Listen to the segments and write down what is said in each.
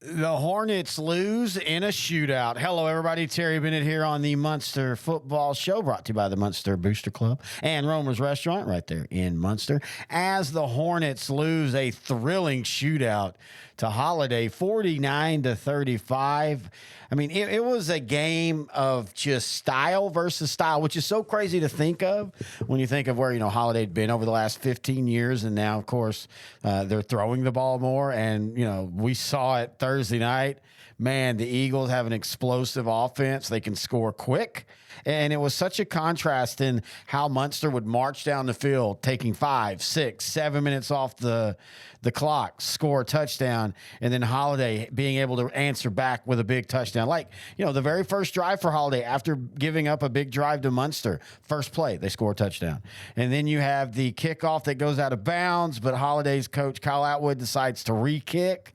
The Hornets lose in a shootout. Hello, everybody. Terry Bennett here on the Muenster Football Show, brought to you by the Muenster Booster Club and Romer's Restaurant right there in Muenster. As the Hornets lose a thrilling shootout to Holiday, 49-35. I mean, it was a game of just style versus style, which is so crazy to think of when you think of where, Holiday had been over the last 15 years. And now, of course, they're throwing the ball more. And, we saw it Thursday night. Man, the Eagles have an explosive offense. They can score quick. And it was such a contrast in how Muenster would march down the field, taking 5, 6, 7 minutes off the clock, score a touchdown, and then Holiday being able to answer back with a big touchdown. Like, the very first drive for Holiday after giving up a big drive to Muenster, first play, they score a touchdown. And then you have the kickoff that goes out of bounds, but Holiday's coach, Kyle Atwood, decides to re-kick.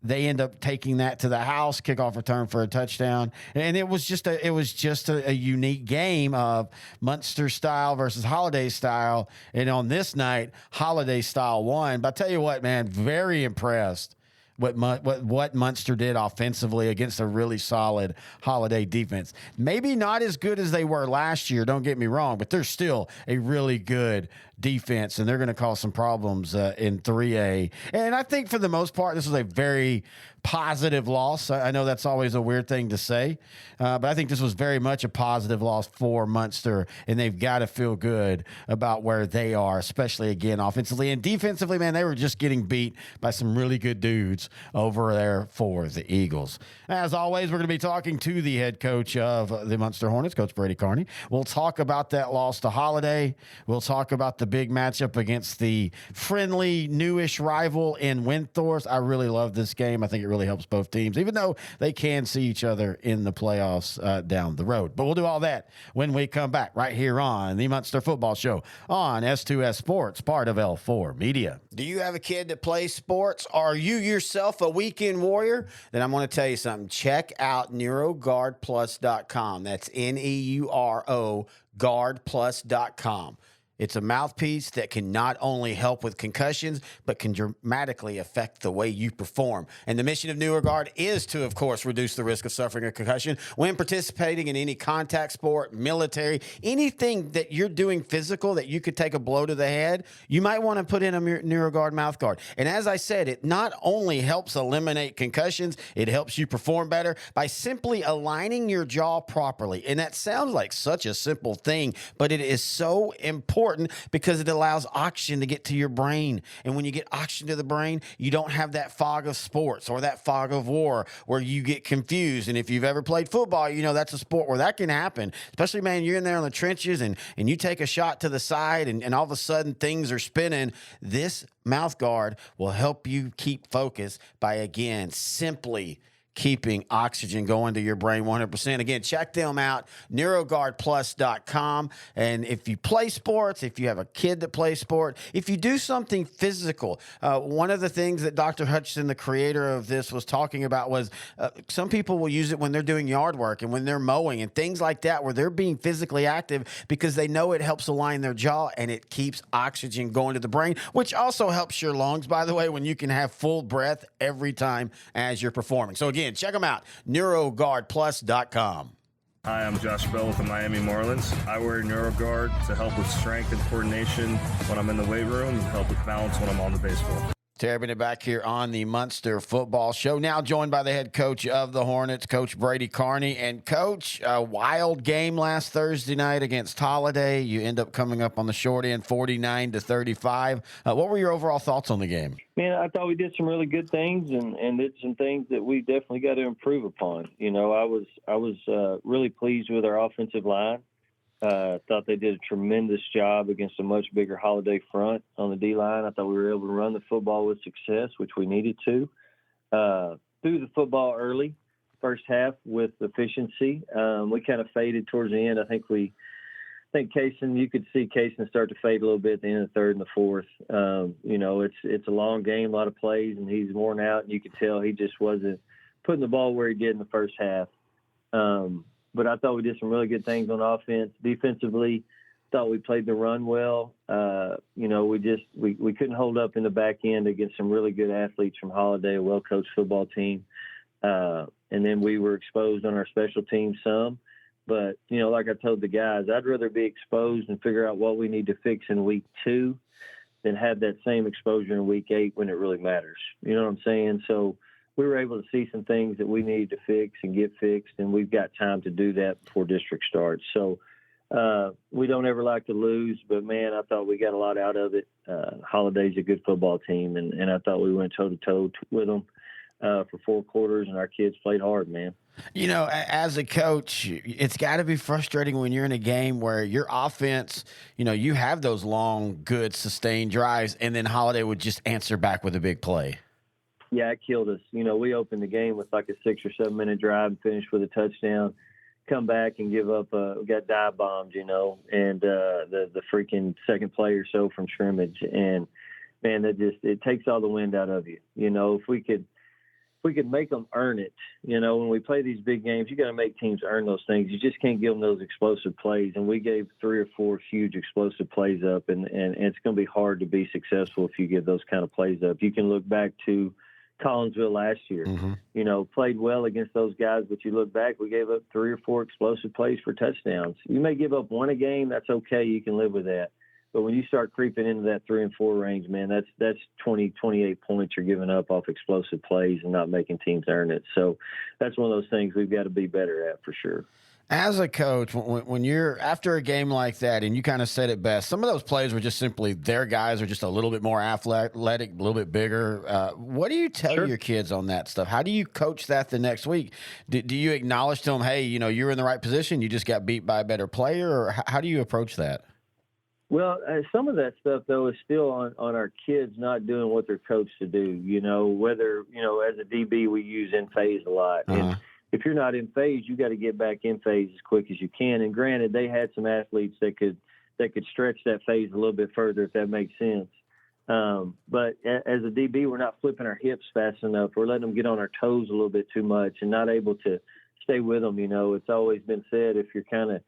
They end up taking that to the house, kickoff return for a touchdown. And it was just a unique game of Muenster style versus Holiday style. And on this night, Holiday style won. But I tell you what, man, very impressed what Muenster did offensively against a really solid Holiday defense. Maybe not as good as they were last year, don't get me wrong, but they're still a really good defense, and they're going to cause some problems in 3A. And I think for the most part, this was a very positive loss. I know that's always a weird thing to say, but I think this was very much a positive loss for Muenster, and they've got to feel good about where they are, especially, again, offensively. And defensively, man, they were just getting beat by some really good dudes over there for the Eagles. As always, we're going to be talking to the head coach of the Muenster Hornets, Coach Brady Carney. We'll talk about that loss to Holiday. We'll talk about the big matchup against the friendly, newish rival in Windthorst. I really love this game. I think it really helps both teams, even though they can see each other in the playoffs down the road. But we'll do all that when we come back right here on the Muenster Football Show on S2S Sports, part of L4 Media. Do you have a kid that plays sports? Are you yourself a weekend warrior? Then I'm going to tell you something. Check out NeuroGuardPlus.com. That's NEURO guardplus.com. It's a mouthpiece that can not only help with concussions, but can dramatically affect the way you perform. And the mission of NeuroGuard is to, of course, reduce the risk of suffering a concussion when participating in any contact sport, military, anything that you're doing physical that you could take a blow to the head. You might want to put in a NeuroGuard mouthguard. And as I said, it not only helps eliminate concussions, it helps you perform better by simply aligning your jaw properly. And that sounds like such a simple thing, but it is so important because it allows oxygen to get to your brain. And when you get oxygen to the brain, you don't have that fog of sports or that fog of war where you get confused. And if you've ever played football, that's a sport where that can happen. Especially, man, you're in there in the trenches and you take a shot to the side and all of a sudden things are spinning. This mouth guard will help you keep focus by, again, simply keeping oxygen going to your brain 100%. Again, check them out, NeuroGuardPlus.com. And if you play sports, if you have a kid that plays sport, if you do something physical, one of the things that Dr. Hutchinson, the creator of this, was talking about was some people will use it when they're doing yard work and when they're mowing and things like that, where they're being physically active because they know it helps align their jaw and it keeps oxygen going to the brain, which also helps your lungs, by the way, when you can have full breath every time as you're performing. So again, check them out, NeuroGuardPlus.com. Hi, I'm Josh Bell with the Miami Marlins. I wear NeuroGuard to help with strength and coordination when I'm in the weight room and help with balance when I'm on the baseball. Terry Bennett back here on the Muenster Football Show, now joined by the head coach of the Hornets, Coach Brady Carney. And, Coach, a wild game last Thursday night against Holiday. You end up coming up on the short end, 49-35. What were your overall thoughts on the game? Man, I thought we did some really good things and did some things that we definitely got to improve upon. I was really pleased with our offensive line. Thought they did a tremendous job against a much bigger Holiday front on the D-line. I thought we were able to run the football with success, which we needed to. Threw the football early, first half with efficiency. We kind of faded towards the end. I think Kaysen, you could see Kaysen start to fade a little bit at the end of the third and the fourth. It's a long game, a lot of plays, and he's worn out, and you could tell he just wasn't putting the ball where he did in the first half. But I thought we did some really good things on offense. Defensively, thought we played the run well. We couldn't hold up in the back end against some really good athletes from Holiday, a well-coached football team. And then we were exposed on our special teams some. But, like I told the guys, I'd rather be exposed and figure out what we need to fix in week 2 than have that same exposure in week 8 when it really matters. You know what I'm saying? So we were able to see some things that we needed to fix and get fixed, and we've got time to do that before district starts. So we don't ever like to lose, but, man, I thought we got a lot out of it. Holiday's a good football team, and I thought we went toe-to-toe with them for 4 quarters, and our kids played hard, man. As a coach, it's got to be frustrating when you're in a game where your offense, you have those long, good, sustained drives, and then Holiday would just answer back with a big play. Yeah, it killed us. We opened the game with like a 6 or 7 minute drive and finished with a touchdown, come back and give up, we got dive bombed, and the freaking second play or so from scrimmage. And, man, it takes all the wind out of you. If we could make them earn it, when we play these big games, you got to make teams earn those things. You just can't give them those explosive plays. And we gave 3 or 4 huge explosive plays up, and it's going to be hard to be successful if you give those kind of plays up. You can look back to Collinsville last year, played well against those guys, but you look back, we gave up 3 or 4 explosive plays for touchdowns. You may give up 1 a game. That's okay. You can live with that. But when you start creeping into that 3 and 4 range, man, that's 20, 28 points you're giving up off explosive plays and not making teams earn it. So that's one of those things we've got to be better at for sure. As a coach, when you're after a game like that, and you kind of said it best, some of those plays were just simply their guys are just a little bit more athletic, a little bit bigger. What do you tell your kids on that stuff? How do you coach that the next week? Do you acknowledge to them, hey, you're in the right position, you just got beat by a better player, or how do you approach that? Well, some of that stuff, though, is still on our kids not doing what they're coached to do. Whether, as a DB, we use in phase a lot. And if you're not in phase, you got to get back in phase as quick as you can. And granted, they had some athletes that could stretch that phase a little bit further, if that makes sense. But as a DB, we're not flipping our hips fast enough. We're letting them get on our toes a little bit too much and not able to stay with them. It's always been said, if you're kind of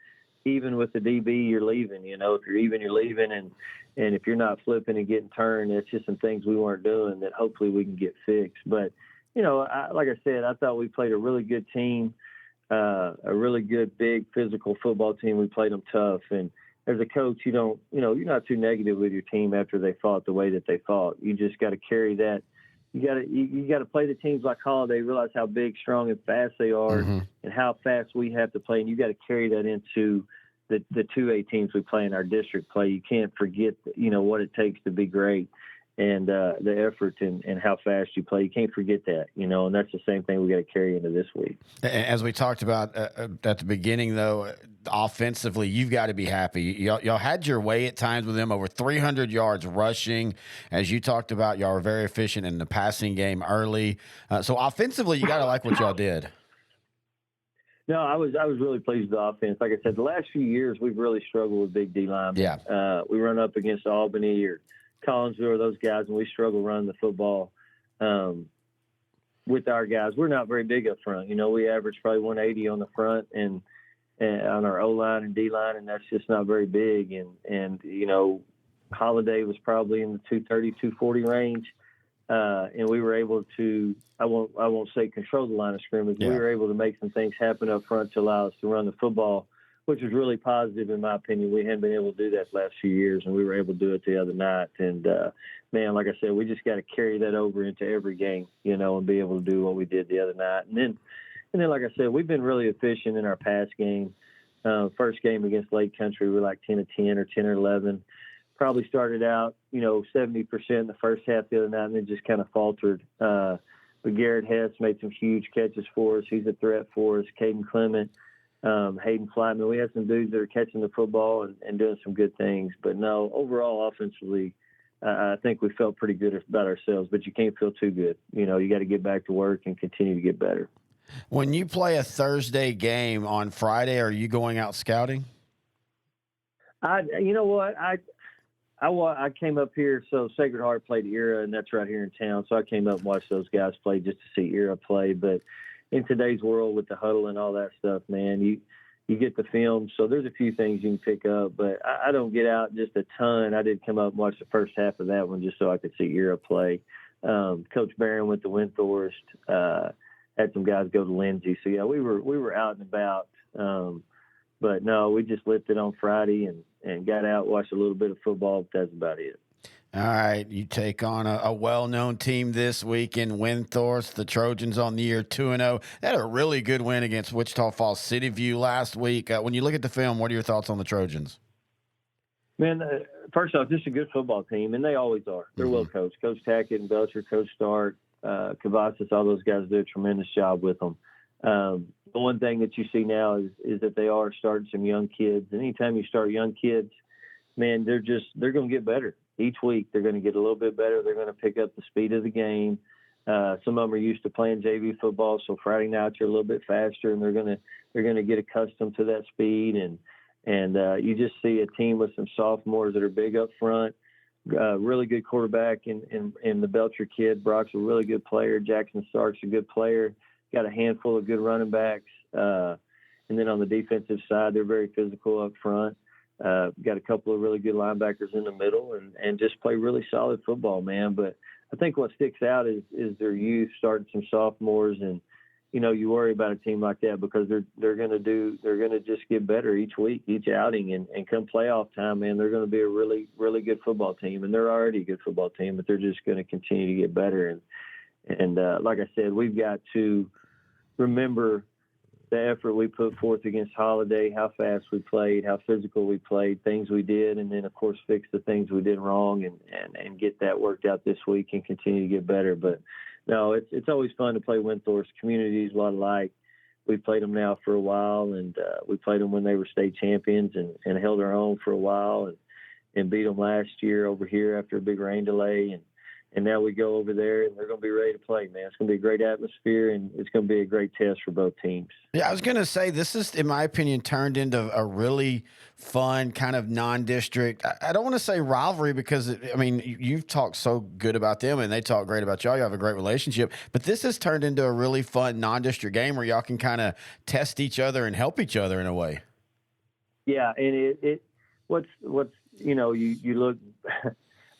even with the DB, you're leaving. If you're even, you're leaving. And if you're not flipping and getting turned, it's just some things we weren't doing that hopefully we can get fixed. But, like I said, I thought we played a really good team, a really good, big, physical football team. We played them tough. And as a coach, you're not too negative with your team after they fought the way that they fought. You just got to carry that. You got to play the teams like Holiday, realize how big, strong, and fast they are, and how fast we have to play. And you got to carry that into the 2A teams we play in our district play. You can't forget, what it takes to be great, and the effort and how fast you play. You can't forget that, and that's the same thing we got to carry into this week. As we talked about at the beginning, though, offensively, you've got to be happy. Y'all had your way at times with them, over 300 yards rushing. As you talked about, y'all were very efficient in the passing game early. So offensively, you got to like what y'all did. No, I was really pleased with the offense. Like I said, the last few years, we've really struggled with big D linemen. Yeah. We run up against Albany or Collinsville or those guys, and we struggle running the football with our guys. We're not very big up front. We average probably 180 on the front and on our O-line and D-line, and that's just not very big. And Holiday was probably in the 230, 240 range, and we were able to, I won't say control the line of scrimmage. Yeah. We were able to make some things happen up front to allow us to run the football, which was really positive in my opinion. We hadn't been able to do that the last few years, and we were able to do it the other night. And, man, like I said, we just got to carry that over into every game, and be able to do what we did the other night. And then, like I said, we've been really efficient in our pass game. First game against Lake Country, we were like 10 of 10 or 10 or 11. Probably started out, 70% in the first half the other night, and then just kind of faltered. But Garrett Hess made some huge catches for us. He's a threat for us. Caden Clement, Hayden Flyman. We had some dudes that are catching the football and doing some good things. But no, overall, offensively, I think we felt pretty good about ourselves, but you can't feel too good. You got to get back to work and continue to get better. When you play a Thursday game on Friday, are you going out scouting? You know what? I came up here, so Sacred Heart played Era, and that's right here in town. So I came up and watched those guys play just to see Era play. But in today's world with the huddle and all that stuff, man, you get the film. So there's a few things you can pick up, but I don't get out just a ton. I did come up and watch the first half of that one just so I could see Era play. Coach Barron went to Windthorst, had some guys go to Lindsay. So yeah, we were out and about. But no, we just lifted on Friday and got out, watched a little bit of football. But that's about it. All right, you take on a well-known team this week in Windthorst. The Trojans on the year 2-0. They had a really good win against Wichita Falls City View last week. When you look at the film, what are your thoughts on the Trojans? Man, first off, this is a good football team, and they always are. They're well coached. Coach Tackett and Belcher, Coach Stark, Cavazos, all those guys do a tremendous job with them. The one thing that you see now is that they are starting some young kids. And anytime you start young kids, man, they're going to get better. Each week they're going to get a little bit better. They're going to pick up the speed of the game. Some of them are used to playing JV football, so Friday nights are a little bit faster, and they're going to get accustomed to that speed. And you just see a team with some sophomores that are big up front. Really good quarterback in the Belcher kid. Brock's a really good player. Jackson Stark's a good player. Got a handful of good running backs. And then on the defensive side, they're very physical up front. Got a couple of really good linebackers in the middle and just play really solid football, man. But I think what sticks out is their youth, starting some sophomores. And, you worry about a team like that because they're going to just get better each week, each outing. And come playoff time, man, they're going to be a really, really good football team. And they're already a good football team, but they're just going to continue to get better. And like I said, we've got to remember the effort we put forth against Holiday, how fast we played, how physical we played, things we did, and then, of course, fix the things we did wrong and get that worked out this week and continue to get better. But, no, it's always fun to play Windthorst. Communities a lot alike. We've played them now for a while, and we played them when they were state champions and held our own for a while and beat them last year over here after a big rain delay. And now we go over there, and they're going to be ready to play, man. It's going to be a great atmosphere, and it's going to be a great test for both teams. Yeah, I was going to say, this is, in my opinion, turned into a really fun kind of non-district. I don't want to say rivalry because, you've talked so good about them, and they talk great about y'all. You have a great relationship. But this has turned into a really fun non-district game where y'all can kind of test each other and help each other in a way. Yeah, and you look –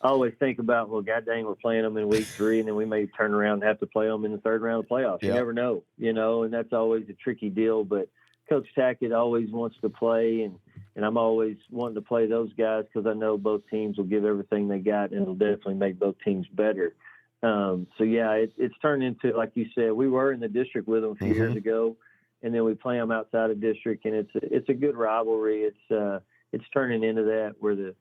I always think about, well, God dang, we're playing them in week 3, and then we may turn around and have to play them in the third round of playoffs. You never know, and that's always a tricky deal. But Coach Tackett always wants to play, and I'm always wanting to play those guys because I know both teams will give everything they got, and it'll definitely make both teams better. It's turned into, like you said, we were in the district with them a few years ago, and then we play them outside of district, and it's a good rivalry. It's turning into that where the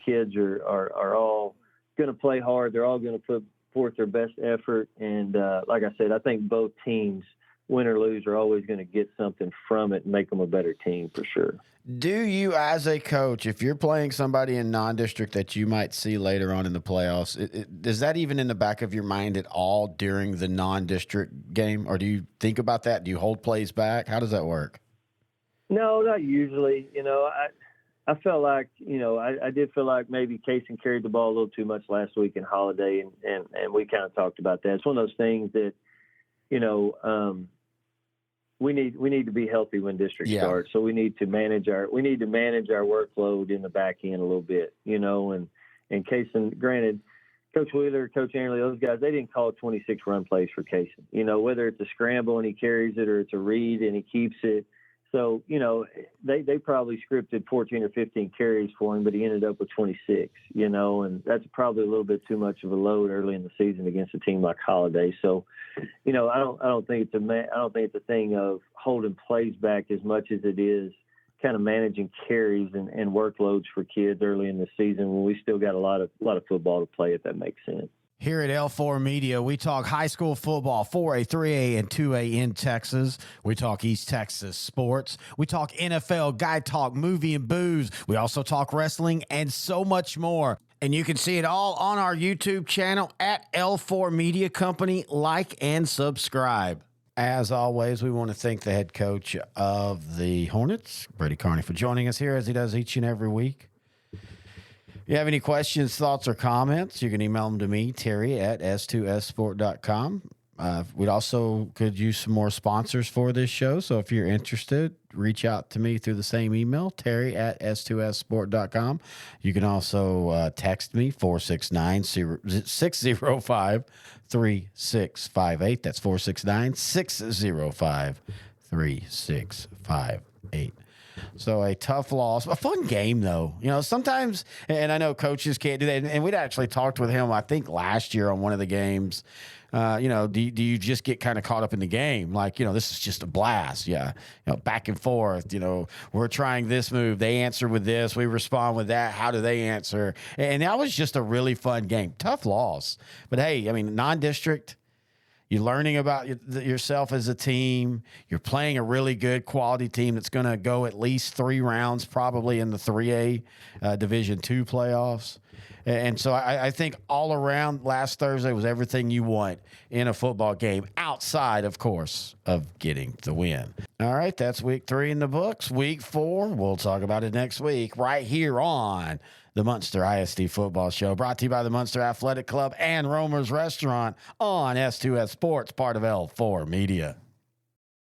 kids are all going to play hard. They're all going to put forth their best effort. And like I said, I think both teams, win or lose, are always going to get something from it and make them a better team for sure. Do you, as a coach, if you're playing somebody in non-district that you might see later on in the playoffs, is that even in the back of your mind at all during the non-district game? Or do you think about that? Do you hold plays back? How does that work? No, not usually. I felt like, I did feel like maybe Kaysen carried the ball a little too much last week in Holiday, and we kind of talked about that. It's one of those things that, we need to be healthy when district starts. So we need to manage our workload in the back end a little bit, and Kaysen, granted, Coach Wheeler, Coach Anderley, those guys, they didn't call 26 run plays for Kaysen, whether it's a scramble and he carries it or it's a read and he keeps it. So, they probably scripted 14 or 15 carries for him, but he ended up with 26, and that's probably a little bit too much of a load early in the season against a team like Holiday. So, I don't think it's a thing of holding plays back as much as it is kind of managing carries and workloads for kids early in the season when we still got a lot of football to play, if that makes sense. Here at L4 Media, we talk high school football, 4A, 3A, and 2A in Texas. We talk East Texas sports. We talk NFL, guy talk, movie and booze. We also talk wrestling and so much more. And you can see it all on our YouTube channel at L4 Media Company. Like and subscribe. As always, we want to thank the head coach of the Hornets, Brady Carney, for joining us here as he does each and every week. If you have any questions, thoughts, or comments, you can email them to me, Terry, at s2ssport.com. We'd also could use some more sponsors for this show. So if you're interested, reach out to me through the same email, terry@s2ssport.com. You can also text me, 469-605-3658. That's 469-605-3658. So a tough loss, a fun game though. You know, sometimes, and I know coaches can't do that. And we'd actually talked with him, I think last year on one of the games. You know, do you just get kind of caught up in the game? Like, you know, this is just a blast. Yeah. You know, back and forth, you know, we're trying this move. They answer with this. We respond with that. How do they answer? And that was just a really fun game. Tough loss. But hey, I mean, non-district, you're learning about yourself as a team. You're playing a really good quality team that's going to go at least 3 rounds, probably in the 3A Division II playoffs. And so I think all around last Thursday was everything you want in a football game, outside, of course, of getting the win. All right, that's week 3 in the books. Week 4, we'll talk about it next week right here on the Muenster ISD Football Show, brought to you by the Muenster Athletic Club and Romer's Restaurant on S2S Sports, part of L4 Media.